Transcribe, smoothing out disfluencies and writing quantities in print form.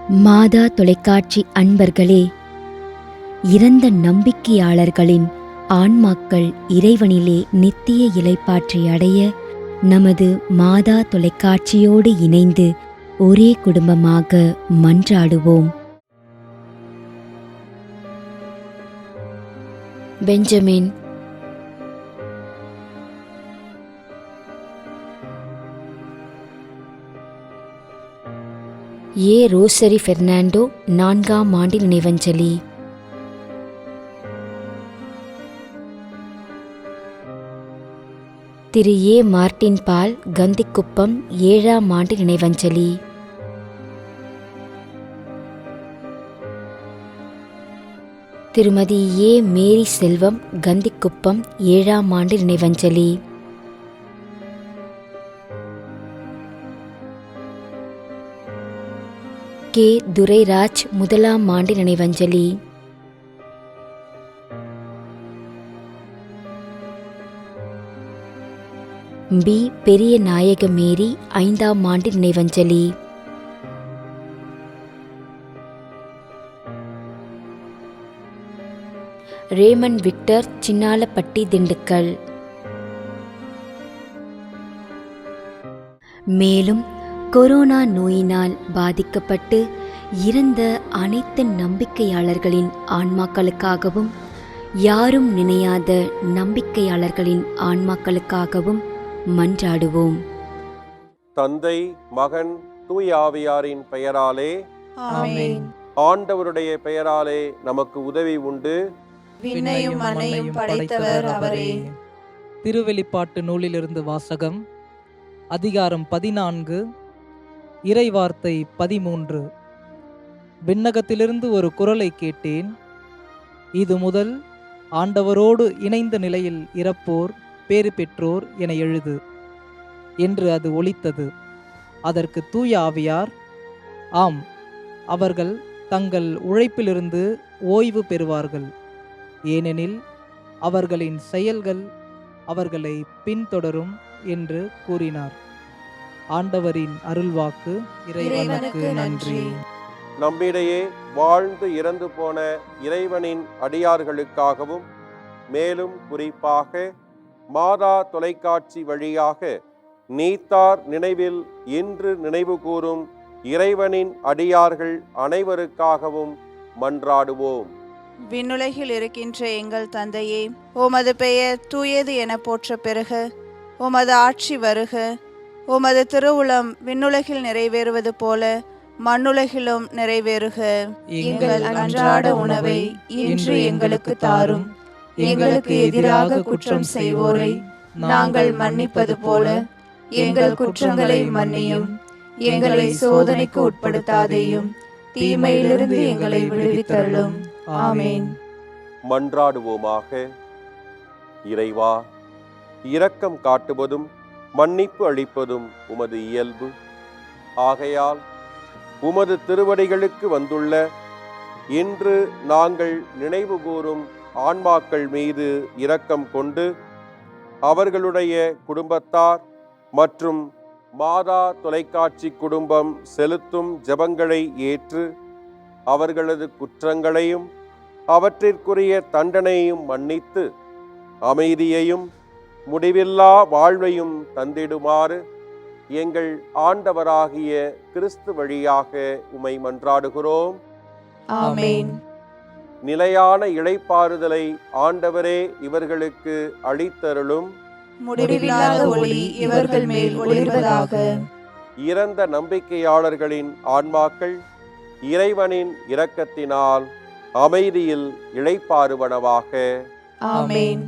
மாதா தொலைக்காட்சி அன்பர்களே, இறந்த நம்பிக்கையாளர்களின் ஆன்மாக்கள் இறைவனிலே நித்திய இளைப்பாற்றி அடைய நமது மாதா தொலைக்காட்சியோடு இணைந்து ஒரே குடும்பமாக மன்றாடுவோம். பெஞ்சமின், ஏ. ரோசரி பெர்னாண்டோ 4ஆம் ஆண்டு நினைவஞ்சலி. திரு ஏ. மார்ட்டின் பால் கந்திக்குப்பம் 7ஆம் ஆண்டு நினைவஞ்சலி. திருமதி ஏ. மேரி செல்வம் கந்திக்குப்பம் 7ஆம் ஆண்டு நினைவஞ்சலி. கே. துரைராஜ் 1ஆம் ஆண்டு நினைவஞ்சலி. பி. பெரிய நாயக மேரி 5ஆம் ஆண்டு நினைவஞ்சலி. Ramon Victor Chinnalapatti, Dindigul. மேலும் கொரோனா நோயினால் பாதிக்கப்பட்டு இறந்த அனைத்து நம்பிக்கையாளர்களின் ஆன்மாக்களுக்காகவும், யாரும் நினையாத நம்பிக்கையாளர்களின் ஆன்மாக்களுக்காகவும் மன்றாடுவோம். தந்தை, மகன், தூய ஆவியாரின் பெயராலே ஆமென். ஆண்டவருடைய பெயராலே நமக்கு உதவி உண்டு. விண்ணையும் மண்ணையும் படைத்தவர் அவரே. திருவெளிப்பாட்டு நூலிலிருந்து வாசகம். அதிகாரம் 14, இறைவார்த்தை 13. விண்ணகத்திலிருந்து ஒரு குரலை கேட்டேன். இது முதல் ஆண்டவரோடு இணைந்த நிலையில் இறப்போர் பேறு பெற்றோர் என எழுது என்று அது ஒலித்தது. அதற்கு தூய ஆவியார், ஆம், அவர்கள் தங்கள் உழைப்பிலிருந்து ஓய்வு பெறுவார்கள், ஏனெனில் அவர்களின் செயல்கள் அவர்களை பின்தொடரும் என்று கூறினார். ஆண்டவரின் அருள்வாக்கு. இறைவனுக்கு நன்றி. நம்மிடையே வாழ்ந்து இறந்து போன இறைவனின் அடியார்களுக்காகவும், மேலும் குறிப்பாக மாதா தொலைக்காட்சி வழியாக நீத்தார் நினைவில் இன்று நினைவு கூறும் இறைவனின் அடியார்கள் அனைவருக்காகவும் மன்றாடுவோம். விண்ணுலகில் இருக்கின்ற எங்கள் தந்தையே, உமது பெயர் தூயது என போற்ற பெறுக. உமது ஆட்சி வருக. உமது திருவுளம் விண்ணுலகில் நிறைவேறுவது போல மண்ணுலகிலும் நிறைவேறுக. எங்கள் அன்றாட உணவை இன்று எங்களுக்கு தாரும். எங்களுக்கு எதிராக குற்றம் செய்வோரை நாங்கள் மன்னிப்பது போல எங்கள் குற்றங்களை மன்னியும். எங்களை சோதனைக்கு உட்படுத்தாதேயும், தீமையிலிருந்து எங்களை விடுவித்தருளும். ஆமென். மன்றாடுவோமாக. இறைவா, இரக்கம் காட்டுவதும் மன்னிப்பு அளிப்பதும் உமது இயல்பு. ஆகையால் உமது திருவடிகளுக்கு வந்துள்ள இன்று நாங்கள் நினைவு கூறும் ஆன்மாக்கள் மீது இரக்கம் கொண்டு அவர்களுடைய குடும்பத்தார் மற்றும் மாதா தொலைக்காட்சி குடும்பம் செலுத்தும் ஜெபங்களை ஏற்று அவர்களது குற்றங்களையும் அவற்றிற்குரிய தண்டனையும் மன்னித்து அமைதியையும் முடிவில்லா வாழ்வையும் தந்திடுமாறு எங்கள் ஆண்டவராகிய கிறிஸ்து வழியாக உம்மை மன்றாடுகிறோம். ஆமென். நிலையான இளைப்பாறுதலை ஆண்டவரே இவர்களுக்கு அளித்தருளும். முடிவில்லாத ஒளி இவர்கள் மேல் ஒளிர்வதாக. இறந்த நம்பிக்கையாளர்களின் ஆன்மாக்கள் இறைவனின் இரக்கத்தினால் அமைதியில் இளைப்பாறுவனவாக. ஆமென்.